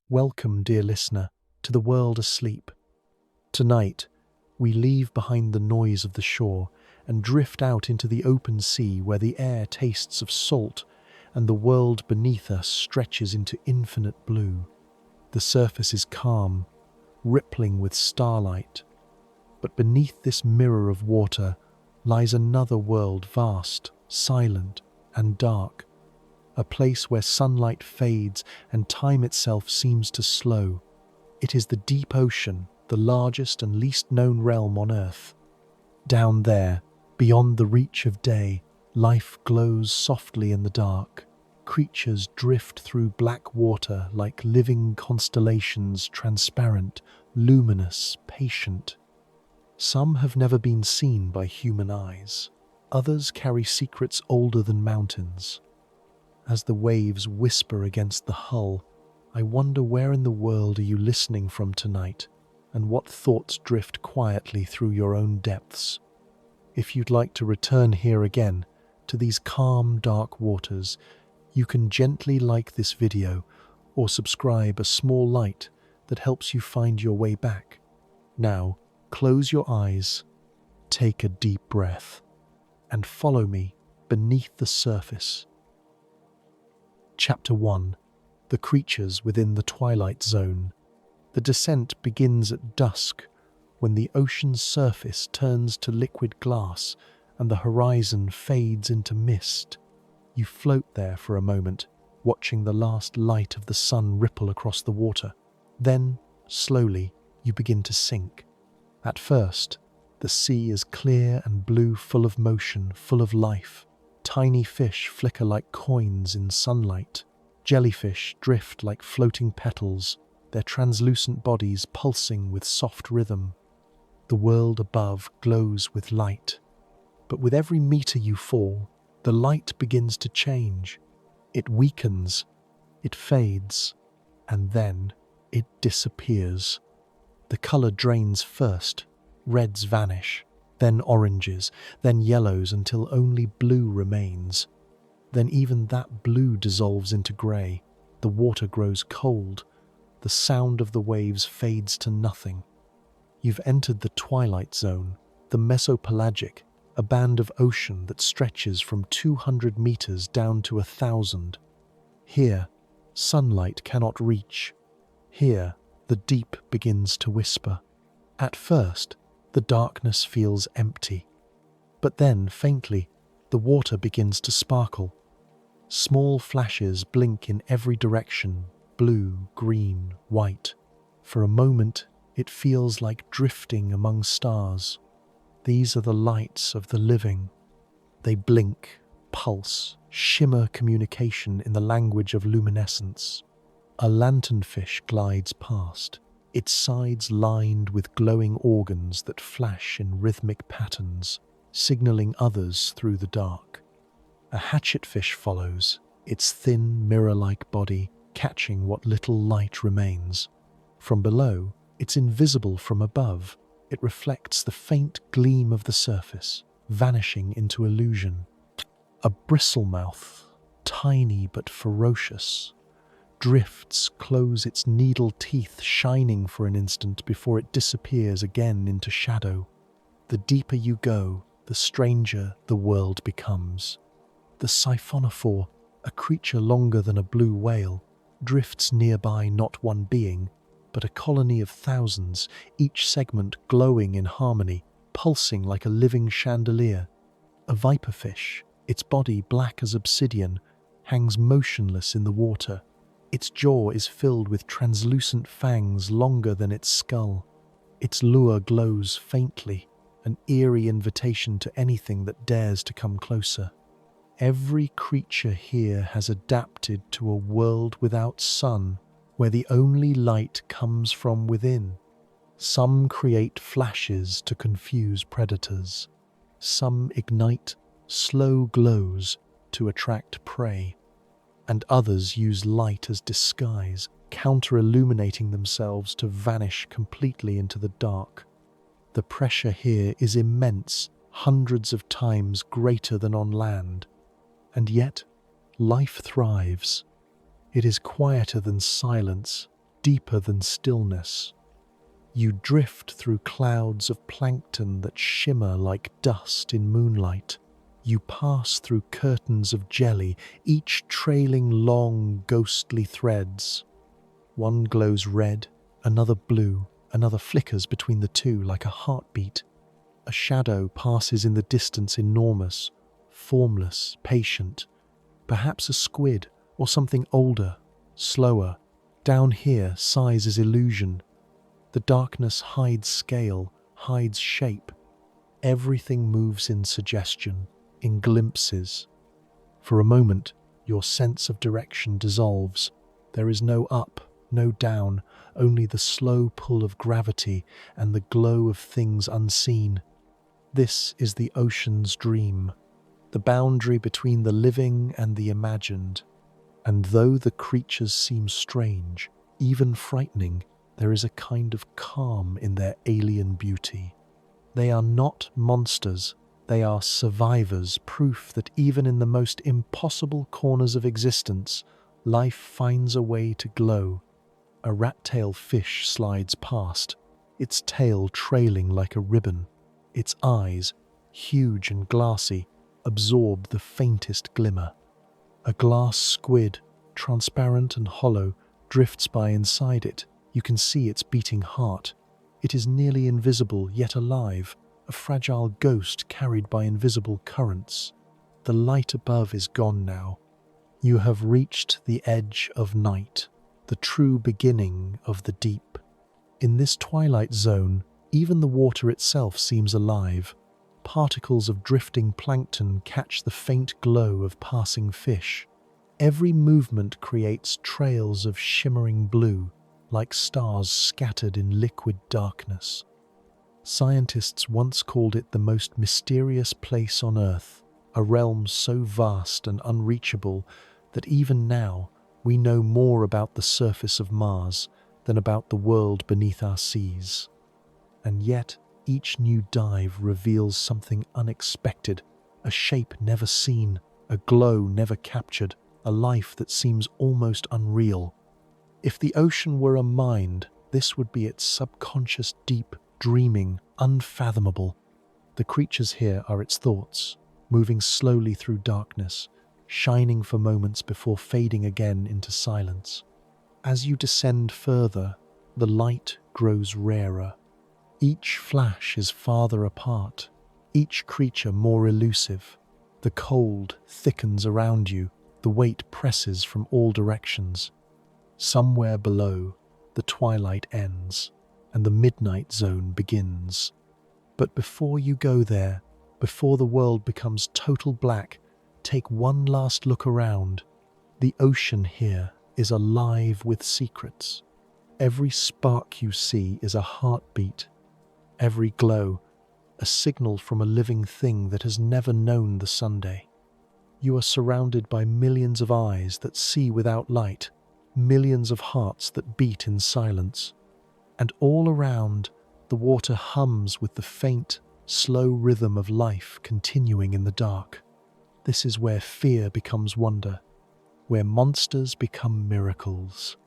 Welcome, dear listener, to the world asleep. Tonight, we leave behind the noise of the shore and drift out into the open sea where the air tastes of salt and the world beneath us stretches into infinite blue. The surface is calm, rippling with starlight, but beneath this mirror of water lies another world, vast, silent, and dark. A place where sunlight fades and time itself seems to slow. It is the deep ocean, the largest and least known realm on Earth. Down there, beyond the reach of day, life glows softly in the dark. Creatures drift through black water like living constellations, transparent, luminous, patient. Some have never been seen by human eyes. Others carry secrets older than mountains. As the waves whisper against the hull, I wonder, where in the world are you listening from tonight, and what thoughts drift quietly through your own depths? If you'd like to return here again, to these calm, dark waters, you can gently like this video or subscribe, a small light that helps you find your way back. Now, close your eyes, take a deep breath, and follow me beneath the surface. Chapter 1. The creatures within the Twilight Zone. The descent begins at dusk, when the ocean's surface turns to liquid glass and the horizon fades into mist. You float there for a moment, watching the last light of the sun ripple across the water. Then, slowly, you begin to sink. At first, the sea is clear and blue, full of motion, full of life. Tiny fish flicker like coins in sunlight. Jellyfish drift like floating petals, their translucent bodies pulsing with soft rhythm. The world above glows with light. But with every meter you fall, the light begins to change. It weakens, it fades, and then it disappears. The color drains first, reds vanish, then oranges, then yellows, until only blue remains. Then even that blue dissolves into grey. The water grows cold. The sound of the waves fades to nothing. You've entered the Twilight Zone, the mesopelagic, a band of ocean that stretches from 200 meters down to 1,000. Here, sunlight cannot reach. Here, the deep begins to whisper. At first, the darkness feels empty. But then, faintly, the water begins to sparkle. Small flashes blink in every direction, blue, green, white. For a moment, it feels like drifting among stars. These are the lights of the living. They blink, pulse, shimmer communication in the language of luminescence. A lanternfish glides past, its sides lined with glowing organs that flash in rhythmic patterns, signaling others through the dark. A hatchetfish follows, its thin, mirror-like body catching what little light remains. From below, it's invisible. From above, it reflects the faint gleam of the surface, vanishing into illusion. A bristlemouth, tiny but ferocious, drifts close its needle teeth, shining for an instant before it disappears again into shadow. The deeper you go, the stranger the world becomes. The siphonophore, a creature longer than a blue whale, drifts nearby, not one being, but a colony of thousands, each segment glowing in harmony, pulsing like a living chandelier. A viperfish, its body black as obsidian, hangs motionless in the water. Its jaw is filled with translucent fangs longer than its skull. Its lure glows faintly, an eerie invitation to anything that dares to come closer. Every creature here has adapted to a world without sun, where the only light comes from within. Some create flashes to confuse predators. Some ignite slow glows to attract prey. And others use light as disguise, counter-illuminating themselves to vanish completely into the dark. The pressure here is immense, hundreds of times greater than on land. And yet, life thrives. It is quieter than silence, deeper than stillness. You drift through clouds of plankton that shimmer like dust in moonlight. You pass through curtains of jelly, each trailing long, ghostly threads. One glows red, another blue, another flickers between the two like a heartbeat. A shadow passes in the distance, enormous, formless, patient. Perhaps a squid or something older, slower. Down here, size is illusion. The darkness hides scale, hides shape. Everything moves in suggestion, in glimpses. For a moment, your sense of direction dissolves. There is no up, no down, only the slow pull of gravity and the glow of things unseen. This is the ocean's dream, the boundary between the living and the imagined. And though the creatures seem strange, even frightening, there is a kind of calm in their alien beauty. They are not monsters, they are survivors, proof that even in the most impossible corners of existence, life finds a way to glow. A rat-tail fish slides past, its tail trailing like a ribbon. Its eyes, huge and glassy, absorb the faintest glimmer. A glass squid, transparent and hollow, drifts by inside it. You can see its beating heart. It is nearly invisible, yet alive, a fragile ghost carried by invisible currents. The light above is gone now. You have reached the edge of night, the true beginning of the deep. In this twilight zone, even the water itself seems alive. Particles of drifting plankton catch the faint glow of passing fish. Every movement creates trails of shimmering blue, like stars scattered in liquid darkness. Scientists once called it the most mysterious place on Earth, a realm so vast and unreachable that even now we know more about the surface of Mars than about the world beneath our seas. And yet, each new dive reveals something unexpected, a shape never seen, a glow never captured, a life that seems almost unreal. If the ocean were a mind, this would be its subconscious, deep, dreaming, unfathomable. The creatures here are its thoughts, moving slowly through darkness, shining for moments before fading again into silence. As you descend further, the light grows rarer. Each flash is farther apart, each creature more elusive. The cold thickens around you, the weight presses from all directions. Somewhere below, the twilight ends, and the midnight zone begins. But before you go there, before the world becomes total black, take one last look around. The ocean here is alive with secrets. Every spark you see is a heartbeat. Every glow, a signal from a living thing that has never known the Sunday. You are surrounded by millions of eyes that see without light, millions of hearts that beat in silence. And all around, the water hums with the faint, slow rhythm of life continuing in the dark. This is where fear becomes wonder, where monsters become miracles,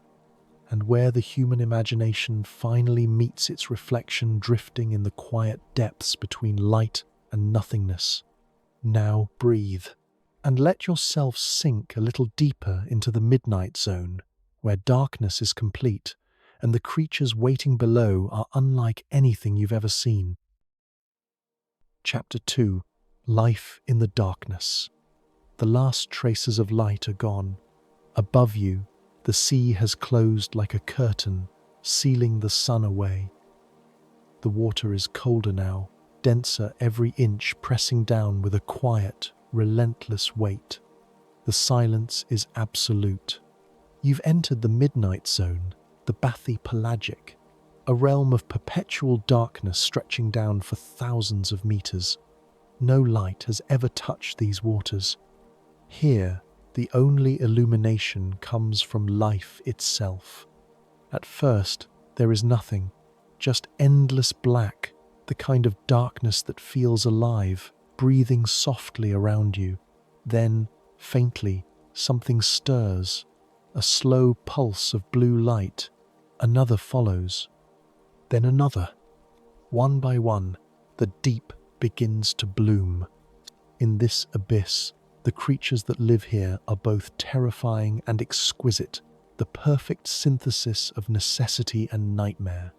and where the human imagination finally meets its reflection drifting in the quiet depths between light and nothingness. Now breathe, and let yourself sink a little deeper into the midnight zone, where darkness is complete, and the creatures waiting below are unlike anything you've ever seen. Chapter 2. Life in the Darkness. The last traces of light are gone. Above you, the sea has closed like a curtain, sealing the sun away. The water is colder now, denser every inch, pressing down with a quiet, relentless weight. The silence is absolute. You've entered the midnight zone, the bathypelagic, a realm of perpetual darkness stretching down for thousands of meters. No light has ever touched these waters. Here, the only illumination comes from life itself. At first, there is nothing, just endless black, the kind of darkness that feels alive, breathing softly around you. Then, faintly, something stirs, a slow pulse of blue light. Another follows, then another. One by one, the deep begins to bloom. In this abyss, the creatures that live here are both terrifying and exquisite, the perfect synthesis of necessity and nightmare.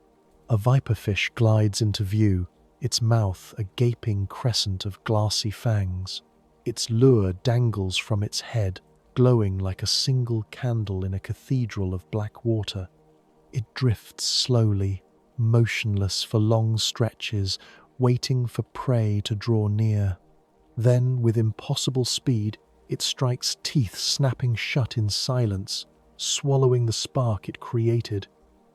A viperfish glides into view, its mouth a gaping crescent of glassy fangs. Its lure dangles from its head, glowing like a single candle in a cathedral of black water. It drifts slowly, motionless for long stretches, waiting for prey to draw near. Then, with impossible speed, it strikes teeth snapping shut in silence, swallowing the spark it created.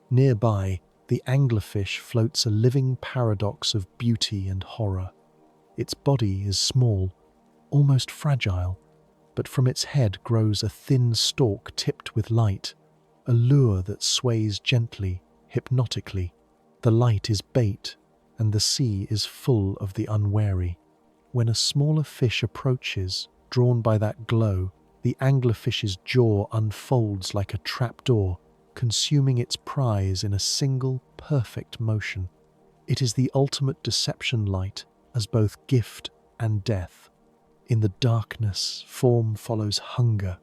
Nearby, the anglerfish floats a living paradox of beauty and horror. Its body is small, almost fragile, but from its head grows a thin stalk tipped with light, a lure that sways gently, hypnotically. The light is bait, and the sea is full of the unwary. When a smaller fish approaches, drawn by that glow, the anglerfish's jaw unfolds like a trapdoor, consuming its prize in a single, perfect motion. It is the ultimate deception light, as both gift and death. In the darkness, form follows hunger.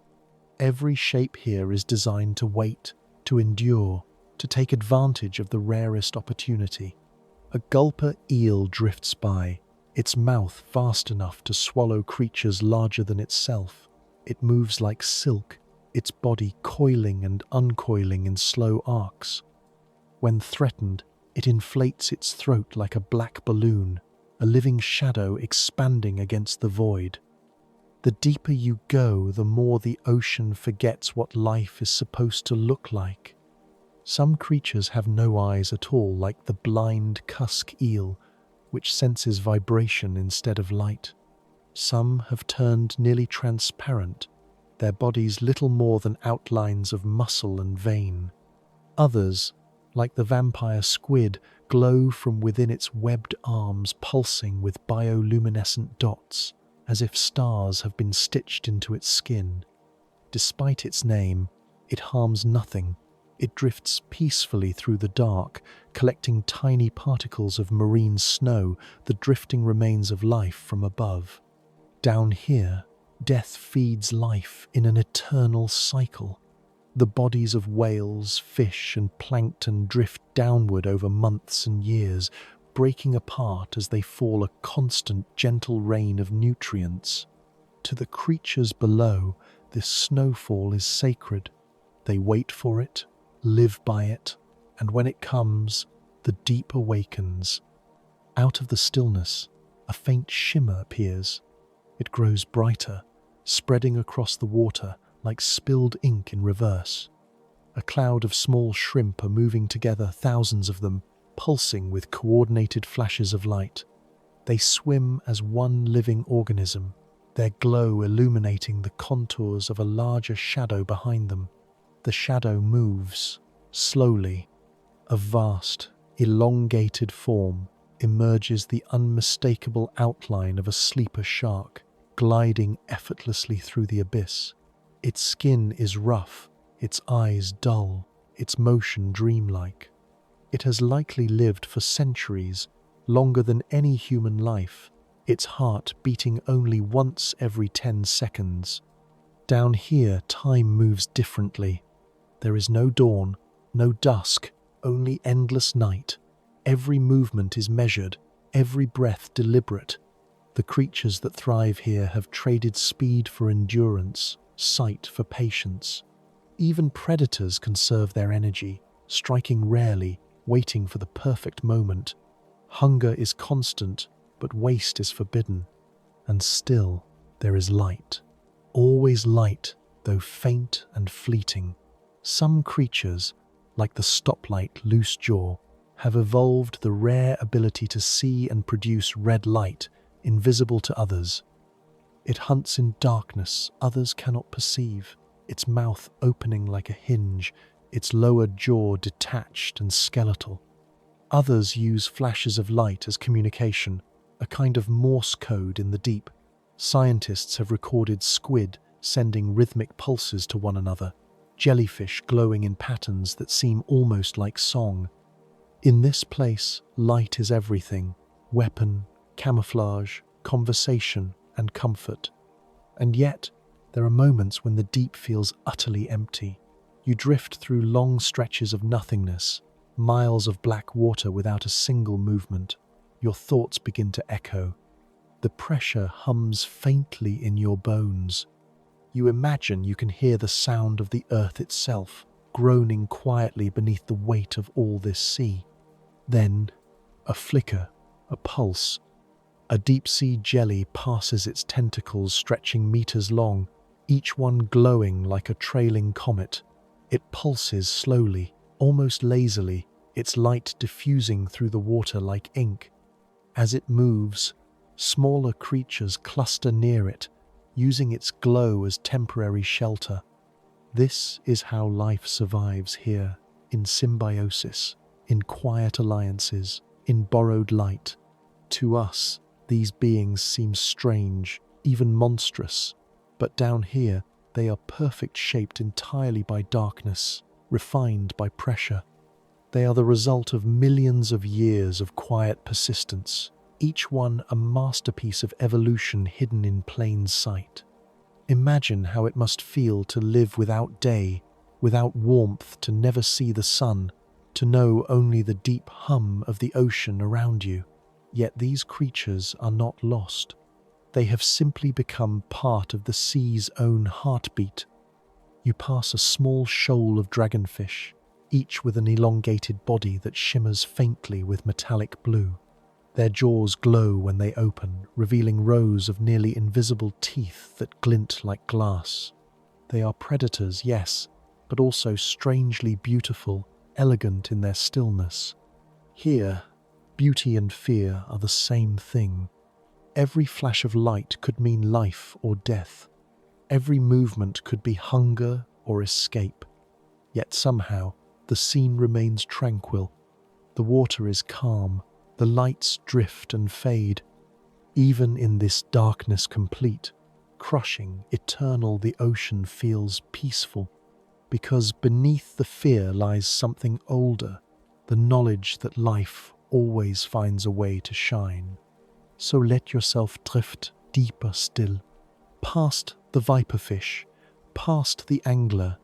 Every shape here is designed to wait, to endure, to take advantage of the rarest opportunity. A gulper eel drifts by, its mouth vast enough to swallow creatures larger than itself. It moves like silk, its body coiling and uncoiling in slow arcs. When threatened, it inflates its throat like a black balloon, a living shadow expanding against the void. The deeper you go, the more the ocean forgets what life is supposed to look like. Some creatures have no eyes at all, like the blind cusk eel, which senses vibration instead of light. Some have turned nearly transparent, their bodies little more than outlines of muscle and vein. Others, like the vampire squid, glow from within its webbed arms, pulsing with bioluminescent dots, as if stars have been stitched into its skin. Despite its name, it harms nothing. It drifts peacefully through the dark, collecting tiny particles of marine snow, the drifting remains of life from above. Down here, death feeds life in an eternal cycle. The bodies of whales, fish, and plankton drift downward over months and years, breaking apart as they fall, a constant, gentle rain of nutrients. To the creatures below, this snowfall is sacred. They wait for it, live by it, and when it comes, the deep awakens. Out of the stillness, a faint shimmer appears. It grows brighter, spreading across the water like spilled ink in reverse. A cloud of small shrimp are moving together, thousands of them, pulsing with coordinated flashes of light. They swim as one living organism, their glow illuminating the contours of a larger shadow behind them. The shadow moves, slowly. A vast, elongated form emerges, the unmistakable outline of a sleeper shark, gliding effortlessly through the abyss. Its skin is rough, its eyes dull, its motion dreamlike. It has likely lived for centuries, longer than any human life, its heart beating only once every 10 seconds. Down here, time moves differently. There is no dawn, no dusk, only endless night. Every movement is measured, every breath deliberate. The creatures that thrive here have traded speed for endurance, sight for patience. Even predators conserve their energy, striking rarely, waiting for the perfect moment. Hunger is constant, but waste is forbidden. And still, there is light. Always light, though faint and fleeting. Some creatures, like the stoplight loose jaw, have evolved the rare ability to see and produce red light, invisible to others. It hunts in darkness others cannot perceive, its mouth opening like a hinge, its lower jaw detached and skeletal. Others use flashes of light as communication, a kind of Morse code in the deep. Scientists have recorded squid sending rhythmic pulses to one another, jellyfish glowing in patterns that seem almost like song. In this place, light is everything: weapon, camouflage, conversation, and comfort. And yet, there are moments when the deep feels utterly empty. You drift through long stretches of nothingness, miles of black water without a single movement. Your thoughts begin to echo. The pressure hums faintly in your bones. You imagine you can hear the sound of the earth itself, groaning quietly beneath the weight of all this sea. Then, a flicker, a pulse. A deep-sea jelly passes its tentacles stretching meters long, each one glowing like a trailing comet. It pulses slowly, almost lazily, its light diffusing through the water like ink. As it moves, smaller creatures cluster near it, using its glow as temporary shelter. This is how life survives here, in symbiosis, in quiet alliances, in borrowed light. To us, these beings seem strange, even monstrous, but down here they are perfect, shaped entirely by darkness, refined by pressure. They are the result of millions of years of quiet persistence, each one a masterpiece of evolution hidden in plain sight. Imagine how it must feel to live without day, without warmth, to never see the sun, to know only the deep hum of the ocean around you. Yet these creatures are not lost. They have simply become part of the sea's own heartbeat. You pass a small shoal of dragonfish, each with an elongated body that shimmers faintly with metallic blue. Their jaws glow when they open, revealing rows of nearly invisible teeth that glint like glass. They are predators, yes, but also strangely beautiful, elegant in their stillness. Here, beauty and fear are the same thing. Every flash of light could mean life or death. Every movement could be hunger or escape. Yet somehow, the scene remains tranquil. The water is calm, the lights drift and fade. Even in this darkness complete, crushing, eternal, the ocean feels peaceful, because beneath the fear lies something older, the knowledge that life always finds a way to shine. So let yourself drift deeper still, past the viperfish, past the angler,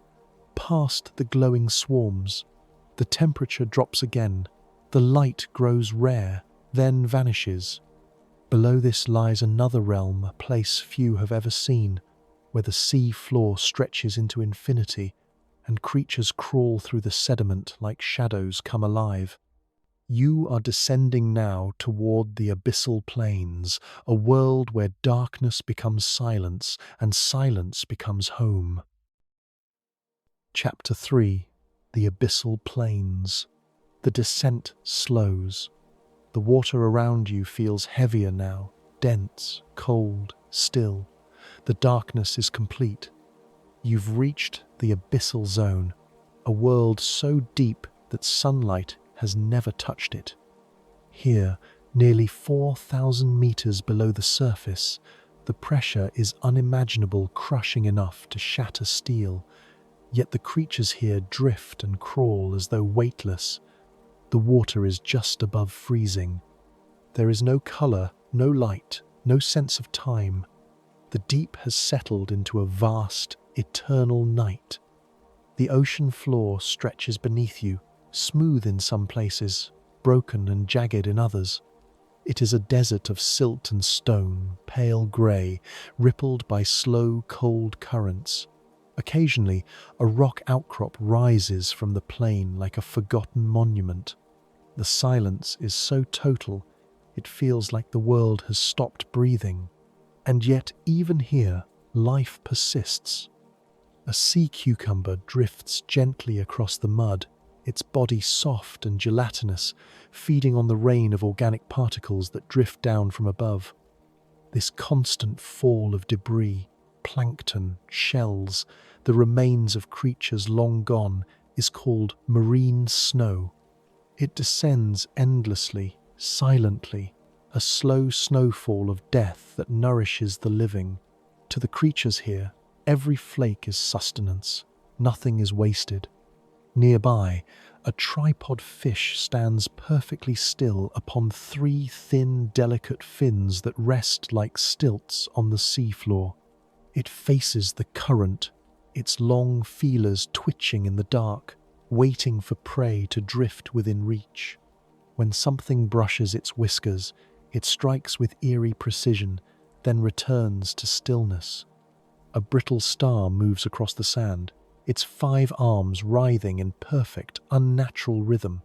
past the glowing swarms. The temperature drops again, the light grows rare, then vanishes. Below this lies another realm, a place few have ever seen, where the sea floor stretches into infinity, and creatures crawl through the sediment like shadows come alive. You are descending now toward the abyssal plains, a world where darkness becomes silence and silence becomes home. Chapter 3: The Abyssal Plains. The descent slows. The water around you feels heavier now, dense, cold, still. The darkness is complete. You've reached the abyssal zone, a world so deep that sunlight has never touched it. Here, nearly 4,000 meters below the surface, the pressure is unimaginable, crushing enough to shatter steel. Yet the creatures here drift and crawl as though weightless. The water is just above freezing. There is no color, no light, no sense of time. The deep has settled into a vast, eternal night. The ocean floor stretches beneath you, smooth in some places, broken and jagged in others. It is a desert of silt and stone, pale grey, rippled by slow, cold currents. Occasionally, a rock outcrop rises from the plain like a forgotten monument. The silence is so total, it feels like the world has stopped breathing. And yet, even here, life persists. A sea cucumber drifts gently across the mud, its body soft and gelatinous, feeding on the rain of organic particles that drift down from above. This constant fall of debris, plankton, shells, the remains of creatures long gone, is called marine snow. It descends endlessly, silently, a slow snowfall of death that nourishes the living. To the creatures here, every flake is sustenance. Nothing is wasted. Nearby, a tripod fish stands perfectly still upon three thin, delicate fins that rest like stilts on the seafloor. It faces the current, its long feelers twitching in the dark, waiting for prey to drift within reach. When something brushes its whiskers, it strikes with eerie precision, then returns to stillness. A brittle star moves across the sand, its 5 arms writhing in perfect, unnatural rhythm.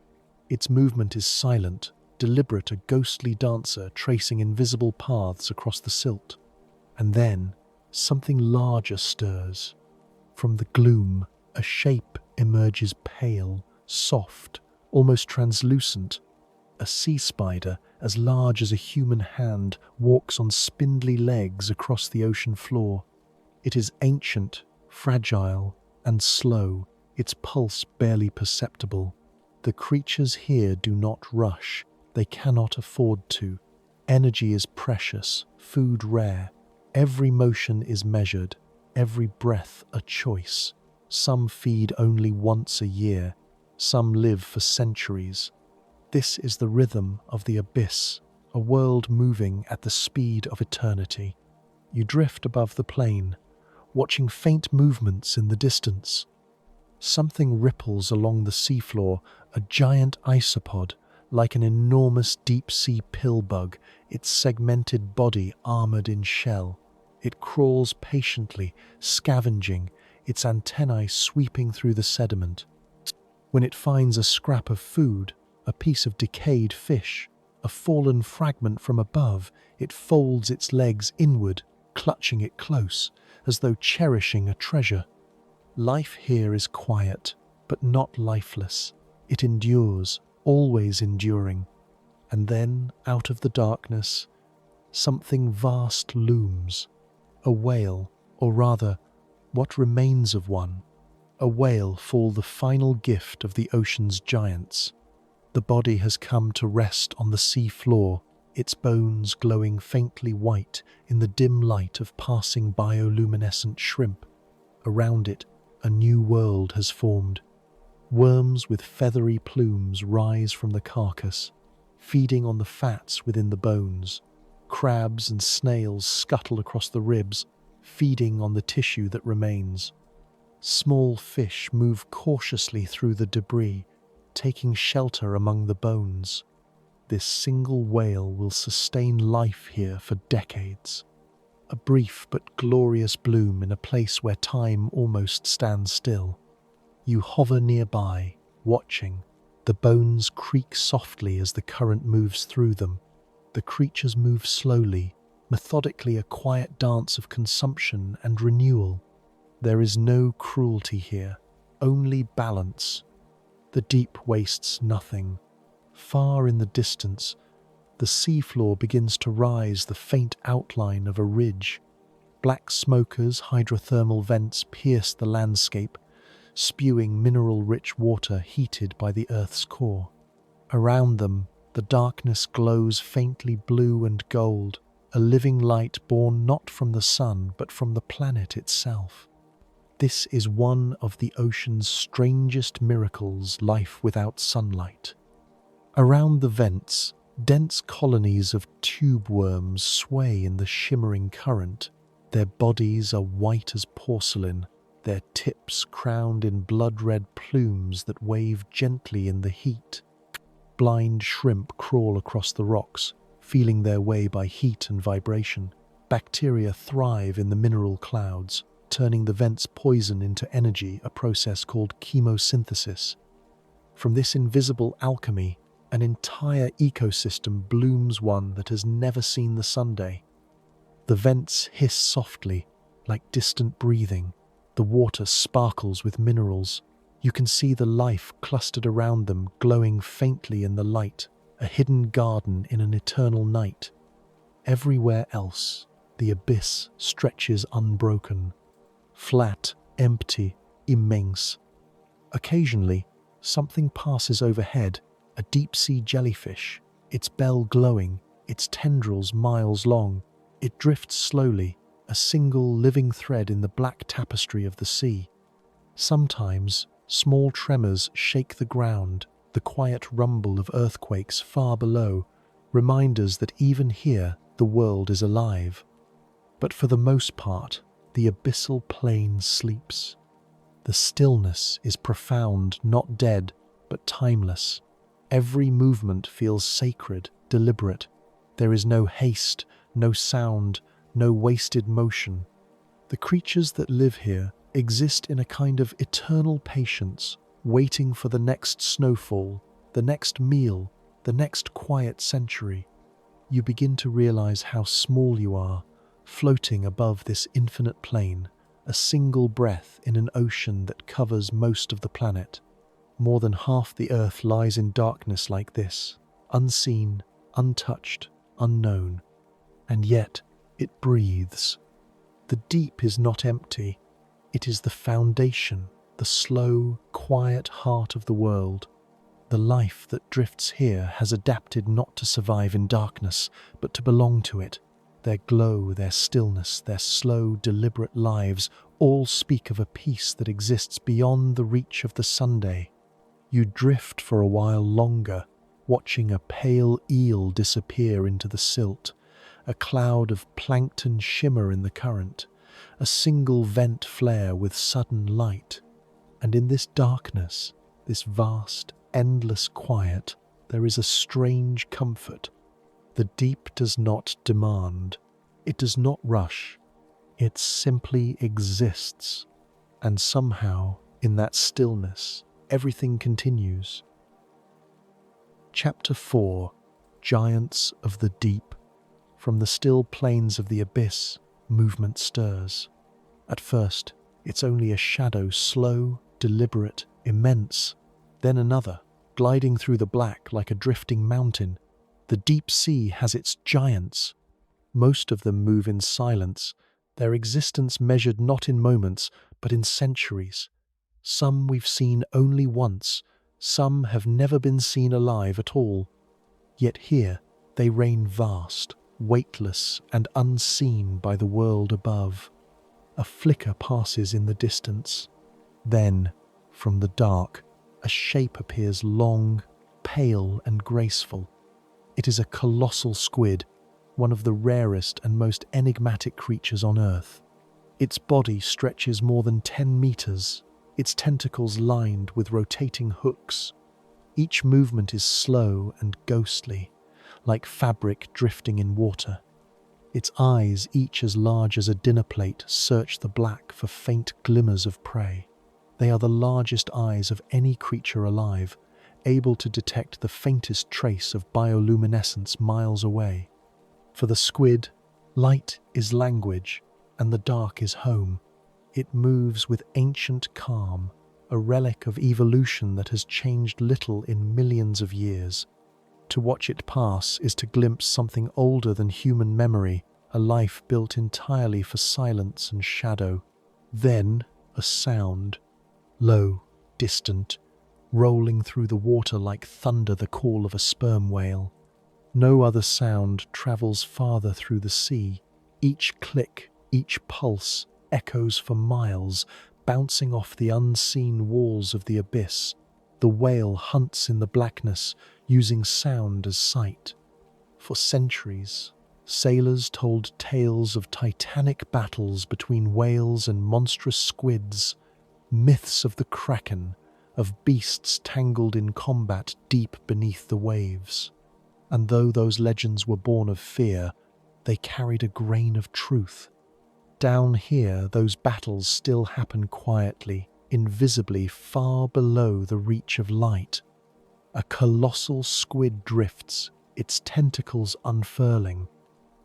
Its movement is silent, deliberate, a ghostly dancer tracing invisible paths across the silt. And then, something larger stirs. From the gloom, a shape emerges, pale, soft, almost translucent. A sea spider, as large as a human hand, walks on spindly legs across the ocean floor. It is ancient, fragile, and slow, its pulse barely perceptible. The creatures here do not rush, they cannot afford to. Energy is precious, food rare. Every motion is measured, every breath a choice. Some feed only once a year, some live for centuries. This is the rhythm of the abyss, a world moving at the speed of eternity. You drift above the plain, watching faint movements in the distance. Something ripples along the seafloor, a giant isopod, like an enormous deep-sea pillbug, its segmented body armored in shell. It crawls patiently, scavenging, its antennae sweeping through the sediment. When it finds a scrap of food, a piece of decayed fish, a fallen fragment from above, it folds its legs inward, clutching it close, as though cherishing a treasure. Life here is quiet, but not lifeless. It endures, always enduring. And then, out of the darkness, something vast looms. A whale, or rather, what remains of one. A whale fall the final gift of the ocean's giants. The body has come to rest on the sea floor, its bones glowing faintly white in the dim light of passing bioluminescent shrimp. Around it, a new world has formed. Worms with feathery plumes rise from the carcass, feeding on the fats within the bones. Crabs and snails scuttle across the ribs, feeding on the tissue that remains. Small fish move cautiously through the debris, taking shelter among the bones. This single whale will sustain life here for decades. A brief but glorious bloom in a place where time almost stands still. You hover nearby, watching. The bones creak softly as the current moves through them. The creatures move slowly, methodically, a quiet dance of consumption and renewal. There is no cruelty here, only balance. The deep wastes nothing. Far in the distance, the seafloor begins to rise, the faint outline of a ridge. Black smokers, hydrothermal vents pierce the landscape, spewing mineral-rich water heated by the Earth's core. Around them, the darkness glows faintly blue and gold, a living light born not from the sun but from the planet itself. This is one of the ocean's strangest miracles, life without sunlight. Around the vents, dense colonies of tube worms sway in the shimmering current. Their bodies are white as porcelain, their tips crowned in blood-red plumes that wave gently in the heat. Blind shrimp crawl across the rocks, feeling their way by heat and vibration. Bacteria thrive in the mineral clouds, turning the vents' poison into energy, a process called chemosynthesis. From this invisible alchemy, an entire ecosystem blooms, one that has never seen the Sunday. The vents hiss softly, like distant breathing. The water sparkles with minerals. You can see the life clustered around them, glowing faintly in the light, a hidden garden in an eternal night. Everywhere else, the abyss stretches unbroken, flat, empty, immense. Occasionally, something passes overhead, a deep-sea jellyfish, its bell glowing, its tendrils miles long. It drifts slowly, a single living thread in the black tapestry of the sea. Sometimes, small tremors shake the ground, the quiet rumble of earthquakes far below, reminders that even here the world is alive. But for the most part, the abyssal plain sleeps. The stillness is profound, not dead, but timeless. Every movement feels sacred, deliberate. There is no haste, no sound, no wasted motion. The creatures that live here exist in a kind of eternal patience, waiting for the next snowfall, the next meal, the next quiet century. You begin to realize how small you are, floating above this infinite plain, a single breath in an ocean that covers most of the planet. More than half the earth lies in darkness like this, unseen, untouched, unknown. And yet, it breathes. The deep is not empty. It is the foundation, the slow, quiet heart of the world. The life that drifts here has adapted not to survive in darkness, but to belong to it. Their glow, their stillness, their slow, deliberate lives all speak of a peace that exists beyond the reach of the Sunday. You drift for a while longer, watching a pale eel disappear into the silt, a cloud of plankton shimmer in the current, a single vent flare with sudden light. And in this darkness, this vast, endless quiet, there is a strange comfort. The deep does not demand. It does not rush. It simply exists. And somehow, in that stillness, everything continues. Chapter 4: Giants of the Deep. From the still plains of the abyss, movement stirs. At first, it's only a shadow, slow, deliberate, immense. Then another, gliding through the black like a drifting mountain. The deep sea has its giants. Most of them move in silence, their existence measured not in moments, but in centuries. Some we've seen only once, some have never been seen alive at all. Yet here they reign vast, weightless, and unseen by the world above. A flicker passes in the distance. Then, from the dark, a shape appears, long, pale, and graceful. It is a colossal squid, one of the rarest and most enigmatic creatures on Earth. Its body stretches more than 10 meters, its tentacles lined with rotating hooks. Each movement is slow and ghostly, like fabric drifting in water. Its eyes, each as large as a dinner plate, search the black for faint glimmers of prey. They are the largest eyes of any creature alive, able to detect the faintest trace of bioluminescence miles away. For the squid, light is language, and the dark is home. It moves with ancient calm, a relic of evolution that has changed little in millions of years. To watch it pass is to glimpse something older than human memory, a life built entirely for silence and shadow. Then, a sound. Low, distant, rolling through the water like thunder, the call of a sperm whale. No other sound travels farther through the sea. Each click, each pulse, echoes for miles, bouncing off the unseen walls of the abyss. The whale hunts in the blackness, using sound as sight. For centuries, sailors told tales of titanic battles between whales and monstrous squids, myths of the kraken, of beasts tangled in combat deep beneath the waves. And though those legends were born of fear, they carried a grain of truth. Down here, those battles still happen quietly, invisibly, far below the reach of light. A colossal squid drifts, its tentacles unfurling.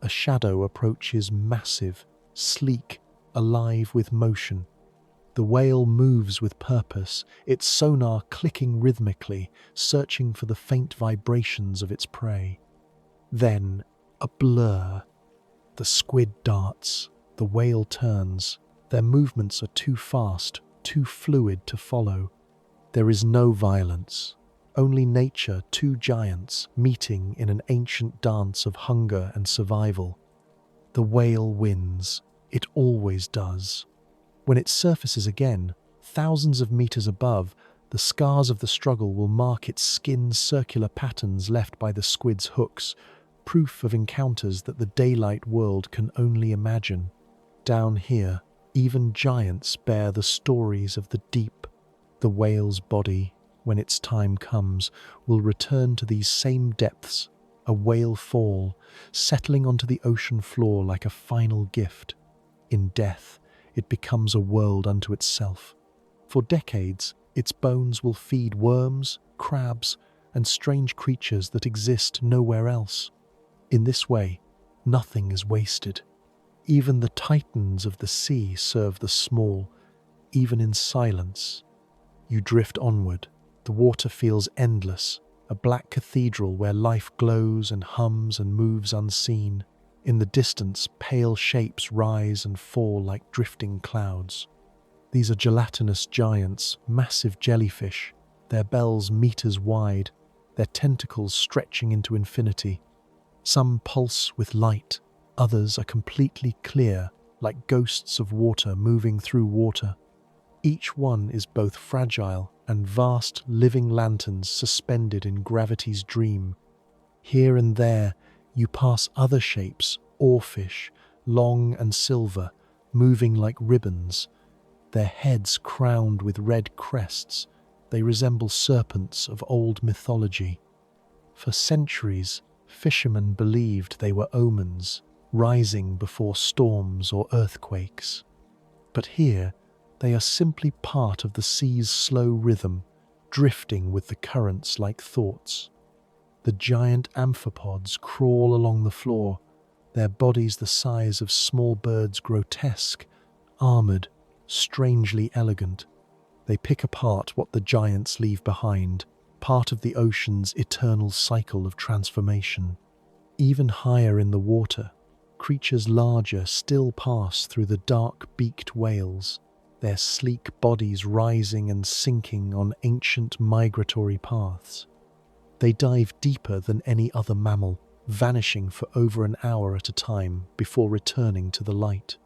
A shadow approaches, massive, sleek, alive with motion. The whale moves with purpose, its sonar clicking rhythmically, searching for the faint vibrations of its prey. Then, a blur. The squid darts, the whale turns. Their movements are too fast, too fluid to follow. There is no violence, only nature, two giants meeting in an ancient dance of hunger and survival. The whale wins. It always does. When it surfaces again, Thousands of meters above, the scars of the struggle will mark its skin's circular patterns left by the squid's hooks, proof of encounters that the daylight world can only imagine. Down here, even giants bear the stories of the deep. The whale's body, when its time comes, will return to these same depths, a whale fall, settling onto the ocean floor like a final gift. In death, it becomes a world unto itself. For decades, its bones will feed worms, crabs, and strange creatures that exist nowhere else. In this way, nothing is wasted. Even the titans of the sea serve the small, even in silence. You drift onward. The water feels endless, a black cathedral where life glows and hums and moves unseen. In the distance, pale shapes rise and fall like drifting clouds. These are gelatinous giants, massive jellyfish, their bells meters wide, their tentacles stretching into infinity. Some pulse with light, others are completely clear, like ghosts of water moving through water. Each one is both fragile and vast living lanterns suspended in gravity's dream. Here and there, you pass other shapes, oarfish, long and silver, moving like ribbons. Their heads crowned with red crests, they resemble serpents of old mythology. For centuries, fishermen believed they were omens, rising before storms or earthquakes. But here, they are simply part of the sea's slow rhythm, drifting with the currents like thoughts. The giant amphipods crawl along the floor, their bodies the size of small birds, grotesque, armored, strangely elegant. They pick apart what the giants leave behind, part of the ocean's eternal cycle of transformation. Even higher in the water, creatures larger still pass through the dark-beaked whales, their sleek bodies rising and sinking on ancient migratory paths. They dive deeper than any other mammal, vanishing for over an hour at a time before returning to the light.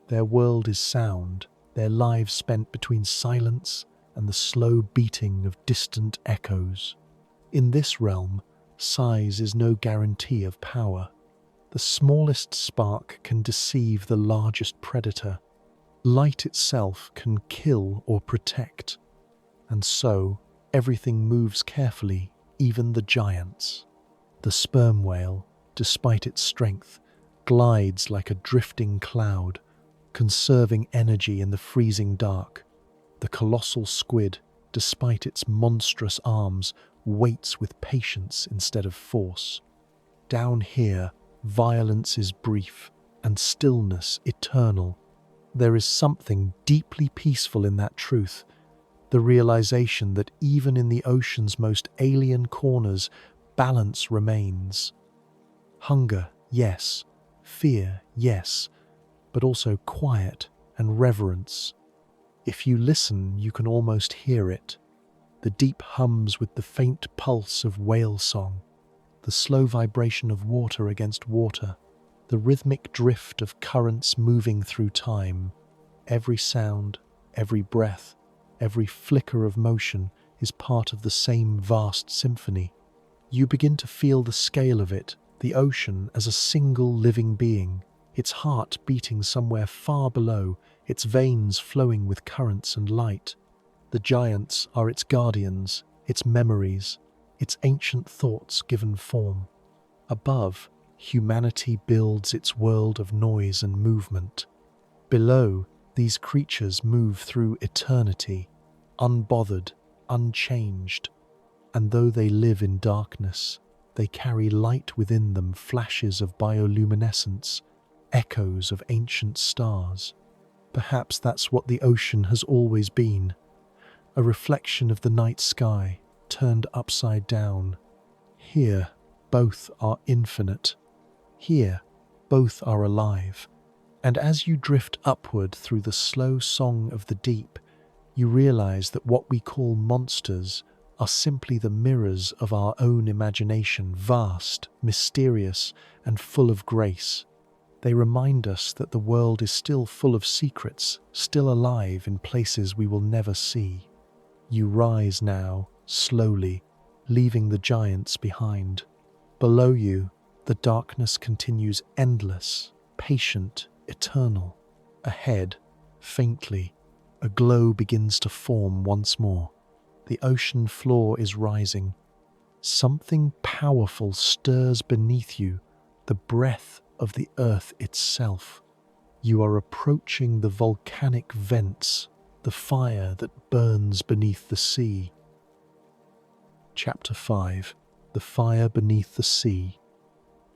Their world is sound, their lives spent between silence and the slow beating of distant echoes. In this realm, size is no guarantee of power. The smallest spark can deceive the largest predator. Light itself can kill or protect. And so, everything moves carefully, even the giants. The sperm whale, despite its strength, glides like a drifting cloud, conserving energy in the freezing dark. The colossal squid, despite its monstrous arms, waits with patience instead of force. Down here, violence is brief and stillness eternal. There is something deeply peaceful in that truth, the realization that even in the ocean's most alien corners, balance remains. Hunger, yes. Fear, yes. But also quiet and reverence. If you listen, you can almost hear it. The deep hums with the faint pulse of whale song, the slow vibration of water against water, the rhythmic drift of currents moving through time. Every sound, every breath, every flicker of motion is part of the same vast symphony. You begin to feel the scale of it, the ocean as a single living being, its heart beating somewhere far below, its veins flowing with currents and light. The giants are its guardians, its memories, its ancient thoughts given form. Above, humanity builds its world of noise and movement. Below, these creatures move through eternity, unbothered, unchanged. And though they live in darkness, they carry light within them, flashes of bioluminescence, echoes of ancient stars. Perhaps that's what the ocean has always been, a reflection of the night sky, turned upside down. Here, both are infinite. Here, both are alive. And as you drift upward through the slow song of the deep, you realize that what we call monsters are simply the mirrors of our own imagination, vast, mysterious, and full of grace. They remind us that the world is still full of secrets, still alive in places we will never see. You rise now, slowly, leaving the giants behind. Below you, the darkness continues endless, patient, eternal. Ahead, faintly, a glow begins to form once more. The ocean floor is rising. Something powerful stirs beneath you, the breath of the earth itself. You are approaching the volcanic vents, the fire that burns beneath the sea. Chapter 5. The Fire Beneath the Sea.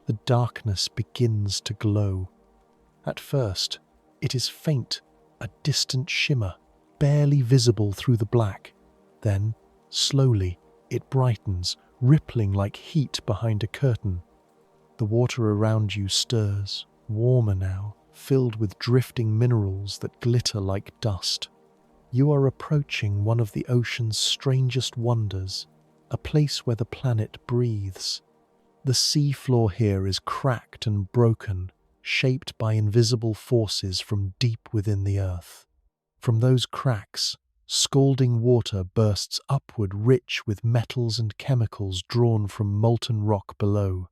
The darkness begins to glow. At first, it is faint, a distant shimmer, barely visible through the black. Then, slowly, it brightens, rippling like heat behind a curtain. The water around you stirs, warmer now, filled with drifting minerals that glitter like dust. You are approaching one of the ocean's strangest wonders, a place where the planet breathes. The seafloor here is cracked and broken, shaped by invisible forces from deep within the earth. From those cracks, scalding water bursts upward, rich with metals and chemicals drawn from molten rock below.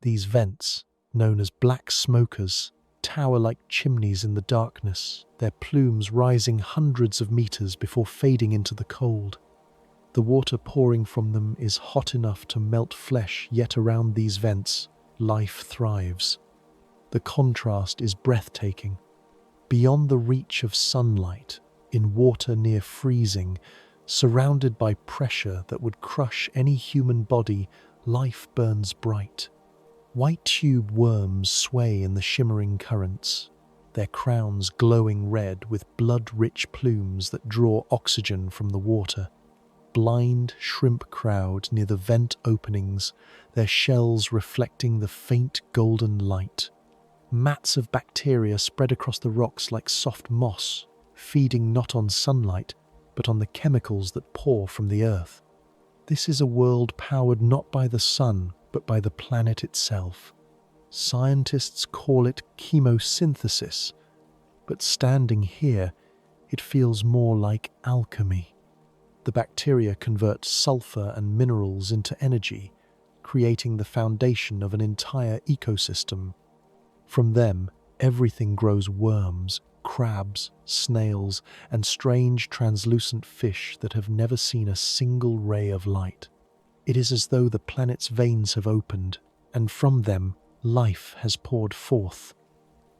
These vents, known as black smokers, tower like chimneys in the darkness, their plumes rising hundreds of meters before fading into the cold. The water pouring from them is hot enough to melt flesh, yet around these vents, life thrives. The contrast is breathtaking. Beyond the reach of sunlight, in water near freezing, surrounded by pressure that would crush any human body, life burns bright. White tube worms sway in the shimmering currents, their crowns glowing red with blood-rich plumes that draw oxygen from the water. Blind shrimp crowd near the vent openings, their shells reflecting the faint golden light. Mats of bacteria spread across the rocks like soft moss, feeding not on sunlight, but on the chemicals that pour from the earth. This is a world powered not by the sun, but by the planet itself. Scientists call it chemosynthesis, but standing here, it feels more like alchemy. The bacteria convert sulfur and minerals into energy, creating the foundation of an entire ecosystem. From them, everything grows: worms, crabs, snails, and strange translucent fish that have never seen a single ray of light. It is as though the planet's veins have opened, and from them, life has poured forth.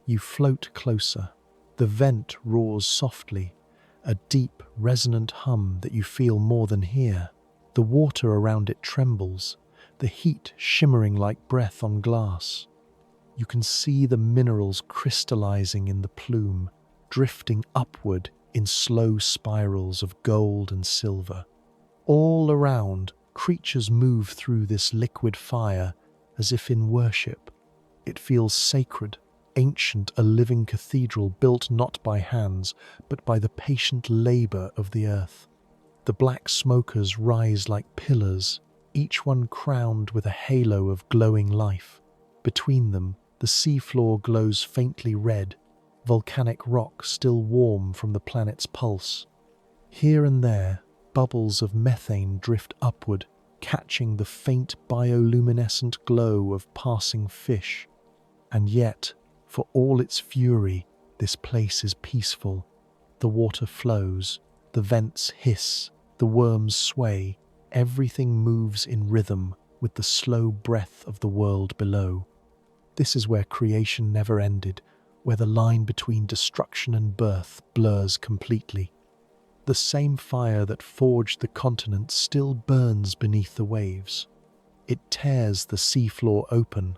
You float closer. The vent roars softly, a deep, resonant hum that you feel more than hear. The water around it trembles, the heat shimmering like breath on glass. You can see the minerals crystallizing in the plume, drifting upward in slow spirals of gold and silver. All around, creatures move through this liquid fire as if in worship. It feels sacred, ancient, a living cathedral built not by hands, but by the patient labor of the earth. The black smokers rise like pillars, each one crowned with a halo of glowing life. Between them, the seafloor glows faintly red, volcanic rock still warm from the planet's pulse. Here and there, bubbles of methane drift upward, catching the faint bioluminescent glow of passing fish. And yet, for all its fury, this place is peaceful. The water flows, the vents hiss, the worms sway, everything moves in rhythm with the slow breath of the world below. This is where creation never ended, where the line between destruction and birth blurs completely. The same fire that forged the continent still burns beneath the waves. It tears the seafloor open,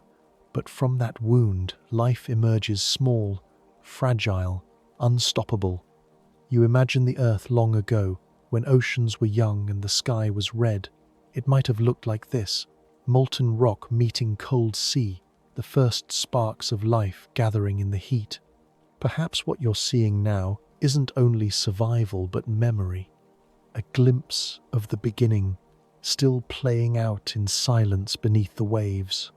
but from that wound, life emerges small, fragile, unstoppable. You imagine the earth long ago, when oceans were young and the sky was red. It might have looked like this: molten rock meeting cold sea, the first sparks of life gathering in the heat. Perhaps what you're seeing now isn't only survival but memory, a glimpse of the beginning, still playing out in silence beneath the waves.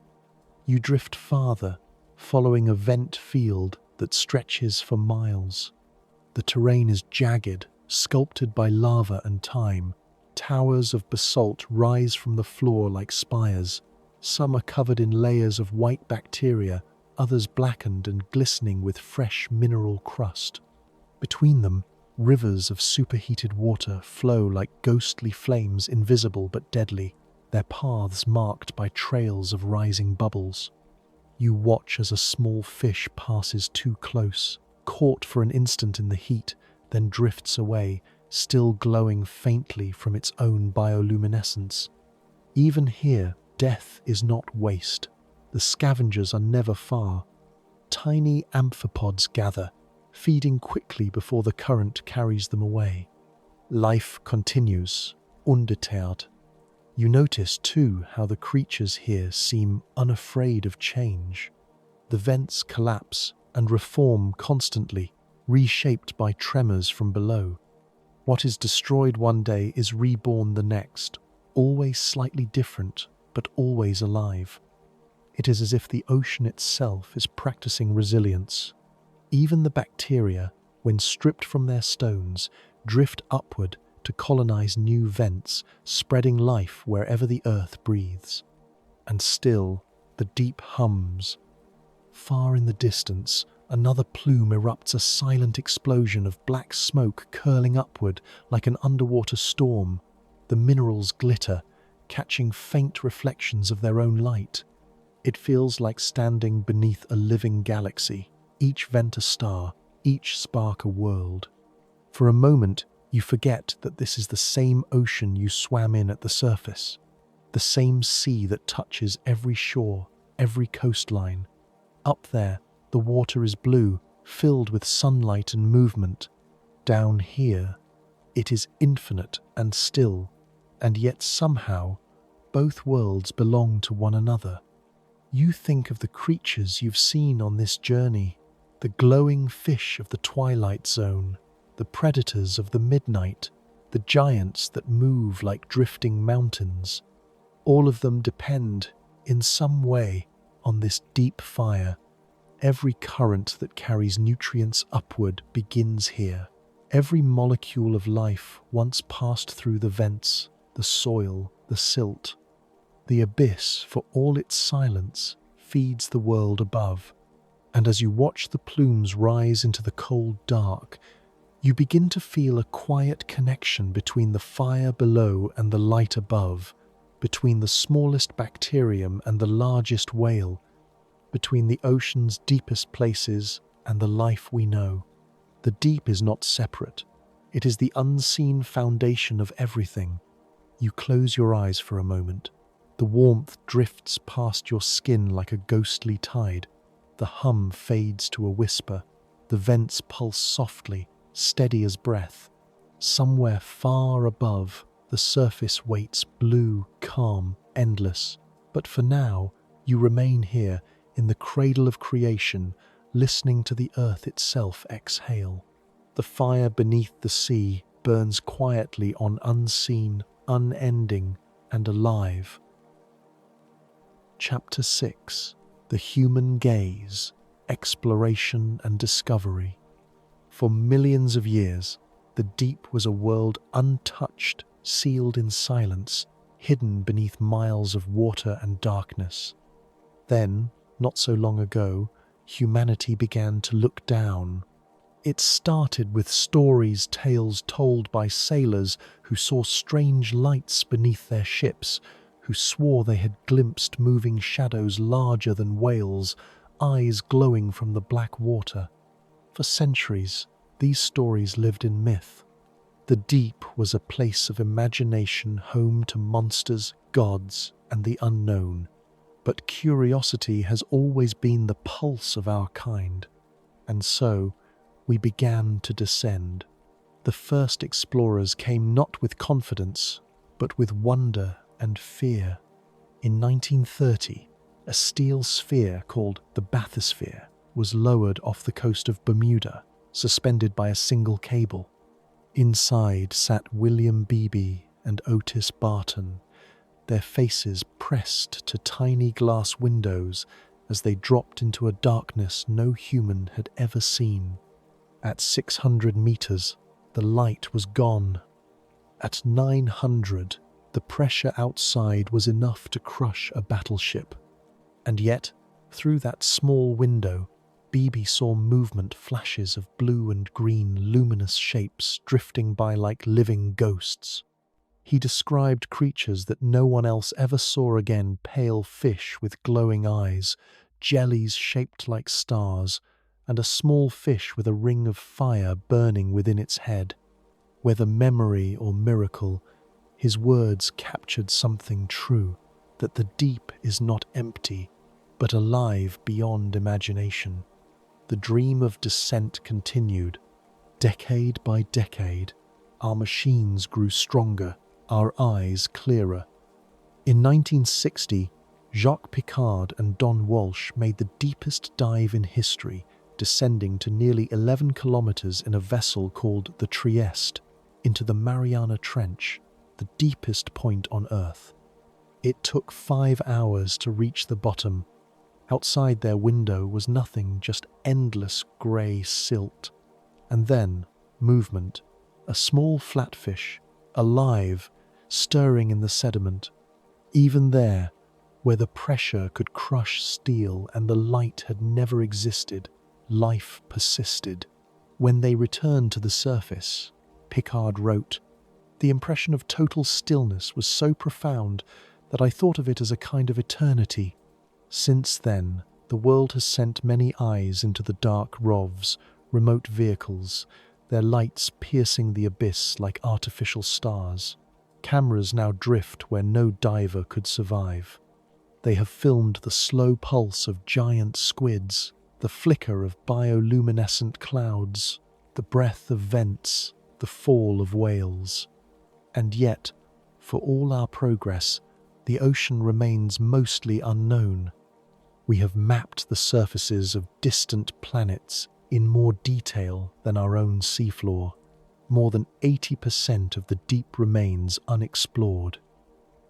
You drift farther, following a vent field that stretches for miles. The terrain is jagged, sculpted by lava and time. Towers of basalt rise from the floor like spires. Some are covered in layers of white bacteria, others blackened and glistening with fresh mineral crust. Between them, rivers of superheated water flow like ghostly flames, invisible but deadly, their paths marked by trails of rising bubbles. You watch as a small fish passes too close, caught for an instant in the heat, then drifts away, still glowing faintly from its own bioluminescence. Even here, death is not waste. The scavengers are never far. Tiny amphipods gather, feeding quickly before the current carries them away. Life continues, undeterred. You notice, too, how the creatures here seem unafraid of change. The vents collapse and reform constantly, reshaped by tremors from below. What is destroyed one day is reborn the next, always slightly different, but always alive. It is as if the ocean itself is practicing resilience. Even the bacteria, when stripped from their stones, drift upward to colonize new vents, spreading life wherever the earth breathes. And still, the deep hums. Far in the distance, another plume erupts, a silent explosion of black smoke curling upward like an underwater storm. The minerals glitter, catching faint reflections of their own light. It feels like standing beneath a living galaxy, each vent a star, each spark a world. For a moment, you forget that this is the same ocean you swam in at the surface, the same sea that touches every shore, every coastline. Up there, the water is blue, filled with sunlight and movement. Down here, it is infinite and still, and yet somehow, both worlds belong to one another. You think of the creatures you've seen on this journey, the glowing fish of the Twilight Zone, the predators of the midnight, the giants that move like drifting mountains. All of them depend, in some way, on this deep fire. Every current that carries nutrients upward begins here. Every molecule of life once passed through the vents, the soil, the silt. The abyss, for all its silence, feeds the world above. And as you watch the plumes rise into the cold dark, you begin to feel a quiet connection between the fire below and the light above, between the smallest bacterium and the largest whale, between the ocean's deepest places and the life we know. The deep is not separate. It is the unseen foundation of everything. You close your eyes for a moment. The warmth drifts past your skin like a ghostly tide. The hum fades to a whisper. The vents pulse softly, steady as breath. Somewhere far above, the surface waits blue, calm, endless. But for now, you remain here in the cradle of creation, listening to the earth itself exhale. The fire beneath the sea burns quietly on, unseen, unending, and alive. Chapter 6: The Human Gaze, Exploration and Discovery. For millions of years, the deep was a world untouched, sealed in silence, hidden beneath miles of water and darkness. Then, not so long ago, humanity began to look down. It started with tales told by sailors who saw strange lights beneath their ships, who swore they had glimpsed moving shadows larger than whales, eyes glowing from the black water. For centuries, these stories lived in myth. The deep was a place of imagination, home to monsters, gods, and the unknown. But curiosity has always been the pulse of our kind. And so, we began to descend. The first explorers came not with confidence, but with wonder and fear. In 1930, a steel sphere called the bathysphere was lowered off the coast of Bermuda, suspended by a single cable. Inside sat William Beebe and Otis Barton, their faces pressed to tiny glass windows as they dropped into a darkness no human had ever seen. At 600 meters, the light was gone. At 900, the pressure outside was enough to crush a battleship. And yet, through that small window, Beebe saw movement, flashes of blue and green luminous shapes drifting by like living ghosts. He described creatures that no one else ever saw again: pale fish with glowing eyes, jellies shaped like stars, and a small fish with a ring of fire burning within its head. Whether memory or miracle, his words captured something true, that the deep is not empty, but alive beyond imagination. The dream of descent continued. Decade by decade, our machines grew stronger, our eyes clearer. In 1960, Jacques Piccard and Don Walsh made the deepest dive in history, descending to nearly 11 kilometers in a vessel called the Trieste, into the Mariana Trench, the deepest point on Earth. It took 5 hours to reach the bottom. Outside their window was nothing, just endless grey silt. And then, movement. A small flatfish, alive, stirring in the sediment. Even there, where the pressure could crush steel and the light had never existed, life persisted. When they returned to the surface, Piccard wrote, "The impression of total stillness was so profound that I thought of it as a kind of eternity. Since then, the world has sent many eyes into the dark rovs, remote vehicles, their lights piercing the abyss like artificial stars. Cameras now drift where no diver could survive. They have filmed the slow pulse of giant squids, the flicker of bioluminescent clouds, the breath of vents, the fall of whales. And yet, for all our progress, the ocean remains mostly unknown. We have mapped the surfaces of distant planets in more detail than our own seafloor. More than 80% of the deep remains unexplored.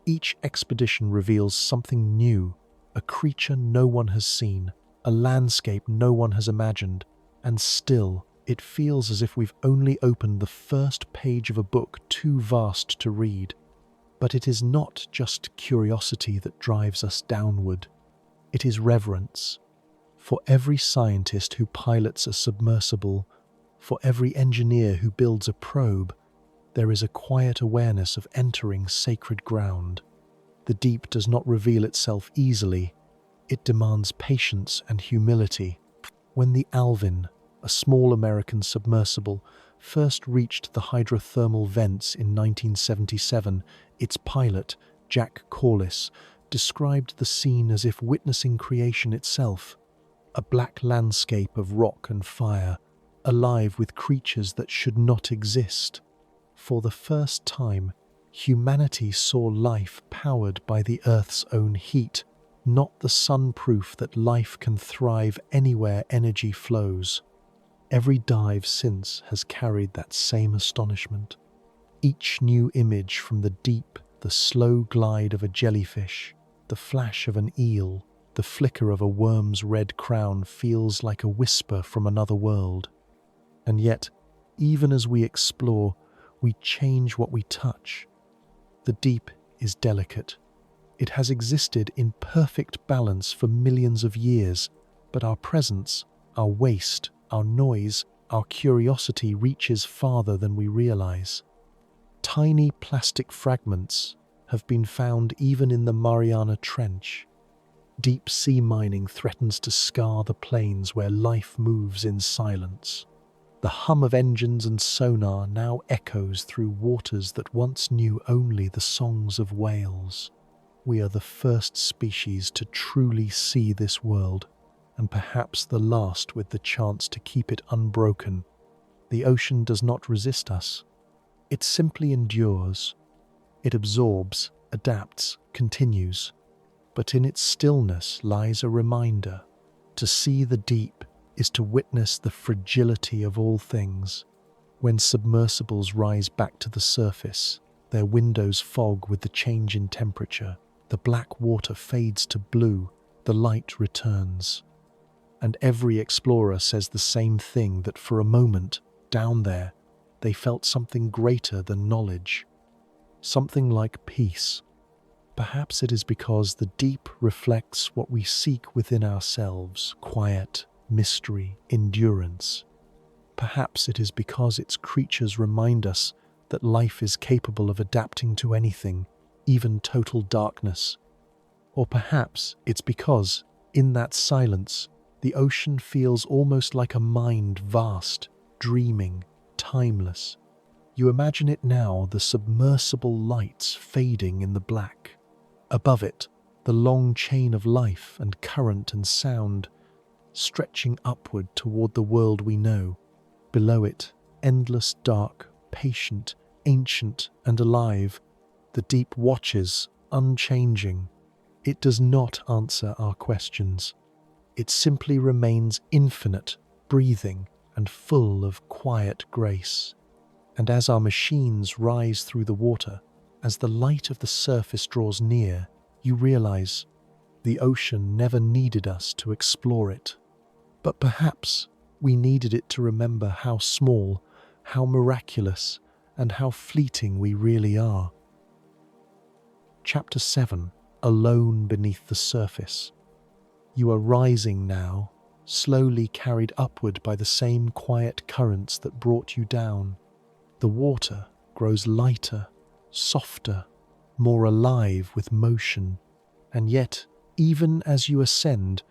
Each expedition reveals something new, a creature no one has seen, a landscape no one has imagined, and still, it feels as if we've only opened the first page of a book too vast to read. But it is not just curiosity that drives us downward. It is reverence. For every scientist who pilots a submersible, for every engineer who builds a probe, there is a quiet awareness of entering sacred ground. The deep does not reveal itself easily. It demands patience and humility. When the Alvin, a small American submersible, first reached the hydrothermal vents in 1977, its pilot, Jack Corliss, described the scene as if witnessing creation itself. A black landscape of rock and fire, alive with creatures that should not exist. For the first time, humanity saw life powered by the Earth's own heat, not the sun proof that life can thrive anywhere energy flows. Every dive since has carried that same astonishment. Each new image from the deep, the slow glide of a jellyfish, the flash of an eel, the flicker of a worm's red crown feels like a whisper from another world. And yet, even as we explore, we change what we touch. The deep is delicate. It has existed in perfect balance for millions of years, but our presence, our waste, our noise, our curiosity reaches farther than we realize. Tiny plastic fragments have been found even in the Mariana Trench. Deep sea mining threatens to scar the plains where life moves in silence. The hum of engines and sonar now echoes through waters that once knew only the songs of whales. We are the first species to truly see this world, and perhaps the last with the chance to keep it unbroken. The ocean does not resist us. It simply endures. It absorbs, adapts, continues. But in its stillness lies a reminder. To see the deep is to witness the fragility of all things. When submersibles rise back to the surface, their windows fog with the change in temperature. The black water fades to blue, The light returns, and every explorer says the same thing, that for a moment, down there, they felt something greater than knowledge, something like peace. Perhaps it is because the deep reflects what we seek within ourselves: quiet, mystery, endurance. Perhaps it is because its creatures remind us that life is capable of adapting to anything, even total darkness. Or perhaps it's because, in that silence, the ocean feels almost like a mind, vast, dreaming, timeless. You imagine it now, the submersible lights fading in the black. Above it, the long chain of life and current and sound, stretching upward toward the world we know. Below it, endless dark, patient, ancient and alive. The deep watches, unchanging. It does not answer our questions. It simply remains infinite, breathing, and full of quiet grace. And as our machines rise through the water, as the light of the surface draws near, you realize the ocean never needed us to explore it. But perhaps we needed it to remember how small, how miraculous, and how fleeting we really are. Chapter 7. Alone beneath the surface. You are rising now, slowly carried upward by the same quiet currents that brought you down. The water grows lighter, softer, more alive with motion. And yet, even as you ascend,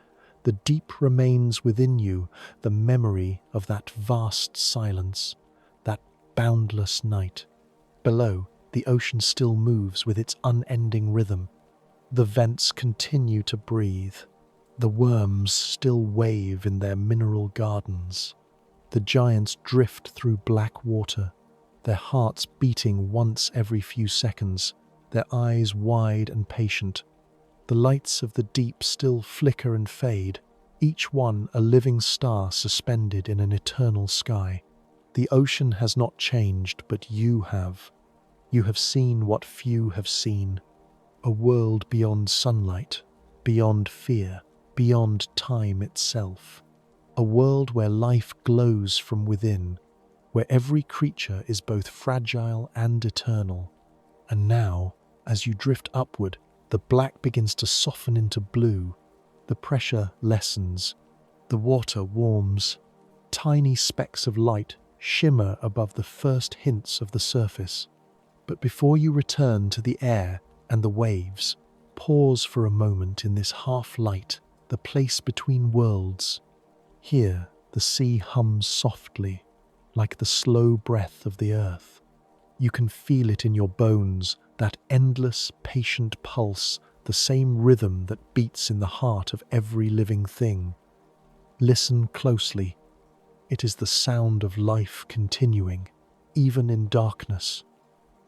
the deep remains within you, the memory of that vast silence, that boundless night. Below, the ocean still moves with its unending rhythm. The vents continue to breathe. The worms still wave in their mineral gardens. The giants drift through black water, their hearts beating once every few seconds, their eyes wide and patient. The lights of the deep still flicker and fade, each one a living star suspended in an eternal sky. The ocean has not changed, but you have. You have seen what few have seen. A world beyond sunlight, beyond fear, beyond time itself. A world where life glows from within, where every creature is both fragile and eternal. And now, as you drift upward, the black begins to soften into blue. The pressure lessens. The water warms. Tiny specks of light shimmer above the first hints of the surface. But before you return to the air and the waves, pause for a moment in this half-light, the place between worlds. Here, the sea hums softly, like the slow breath of the earth. You can feel it in your bones, that endless, patient pulse, the same rhythm that beats in the heart of every living thing. Listen closely. It is the sound of life continuing, even in darkness.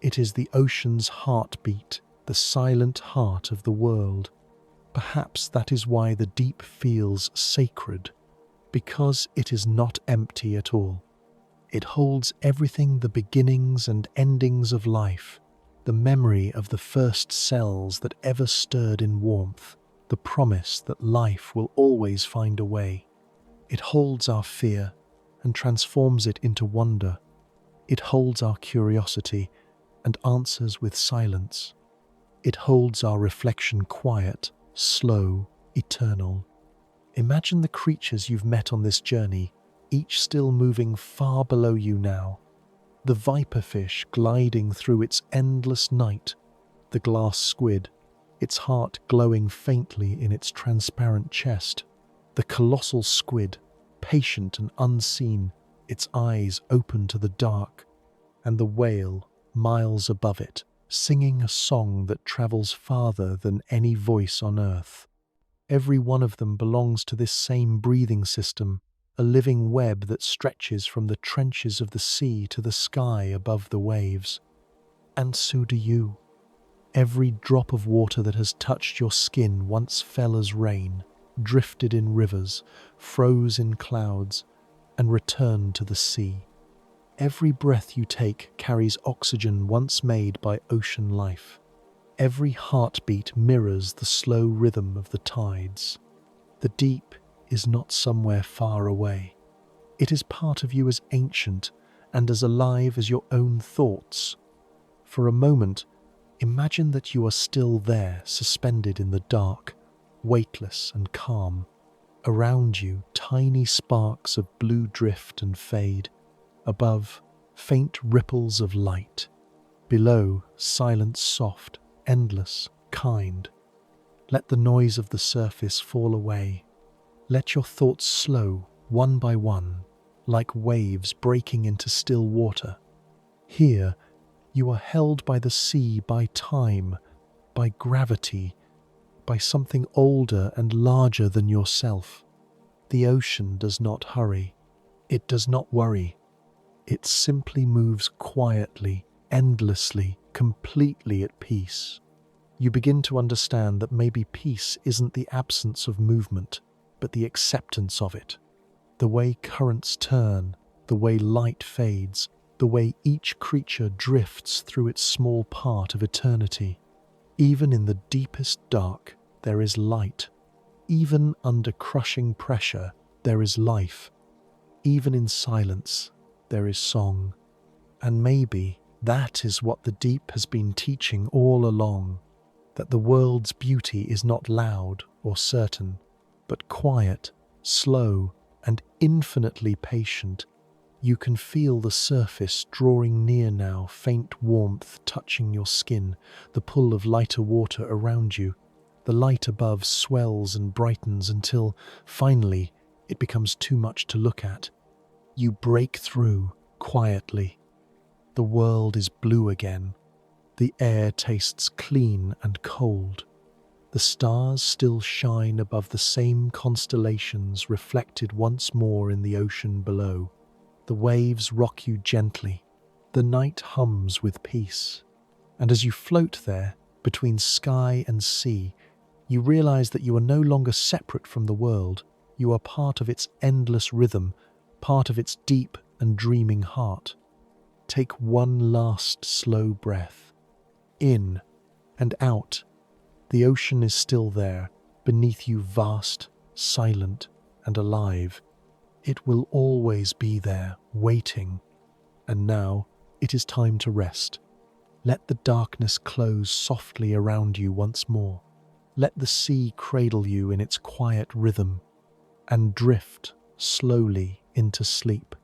It is the ocean's heartbeat, the silent heart of the world. Perhaps that is why the deep feels sacred, because it is not empty at all. It holds everything, the beginnings and endings of life, the memory of the first cells that ever stirred in warmth, the promise that life will always find a way. It holds our fear and transforms it into wonder. It holds our curiosity and answers with silence. It holds our reflection quiet, slow, eternal. Imagine the creatures you've met on this journey, each still moving far below you now. The viperfish gliding through its endless night, the glass squid, its heart glowing faintly in its transparent chest, the colossal squid, patient and unseen, its eyes open to the dark, and the whale, miles above it, singing a song that travels farther than any voice on earth. Every one of them belongs to this same breathing system, a living web that stretches from the trenches of the sea to the sky above the waves. And so do you. Every drop of water that has touched your skin once fell as rain, drifted in rivers, froze in clouds, and returned to the sea. Every breath you take carries oxygen once made by ocean life. Every heartbeat mirrors the slow rhythm of the tides. The deep is not somewhere far away. It is part of you as ancient and as alive as your own thoughts. For a moment, imagine that you are still there, suspended in the dark, weightless and calm. Around you, tiny sparks of blue drift and fade. Above, faint ripples of light. Below, silence soft, endless, kind. Let the noise of the surface fall away. Let your thoughts slow, one by one, like waves breaking into still water. Here, you are held by the sea, by time, by gravity, by something older and larger than yourself. The ocean does not hurry. It does not worry. It simply moves quietly, endlessly, completely at peace. You begin to understand that maybe peace isn't the absence of movement, but the acceptance of it. The way currents turn, the way light fades, the way each creature drifts through its small part of eternity. Even in the deepest dark, there is light. Even under crushing pressure, there is life. Even in silence, there is song. And maybe that is what the deep has been teaching all along, that the world's beauty is not loud or certain, but quiet, slow, and infinitely patient. You can feel the surface drawing near now, faint warmth touching your skin, the pull of lighter water around you. The light above swells and brightens until, finally, it becomes too much to look at. You break through, quietly. The world is blue again. The air tastes clean and cold. The stars still shine above the same constellations reflected once more in the ocean below. The waves rock you gently. The night hums with peace. And as you float there, between sky and sea, you realize that you are no longer separate from the world. You are part of its endless rhythm, part of its deep and dreaming heart. Take one last slow breath. In and out. The ocean is still there, beneath you, vast, silent, and alive. It will always be there, waiting. And now, it is time to rest. Let the darkness close softly around you once more. Let the sea cradle you in its quiet rhythm, and drift slowly into sleep.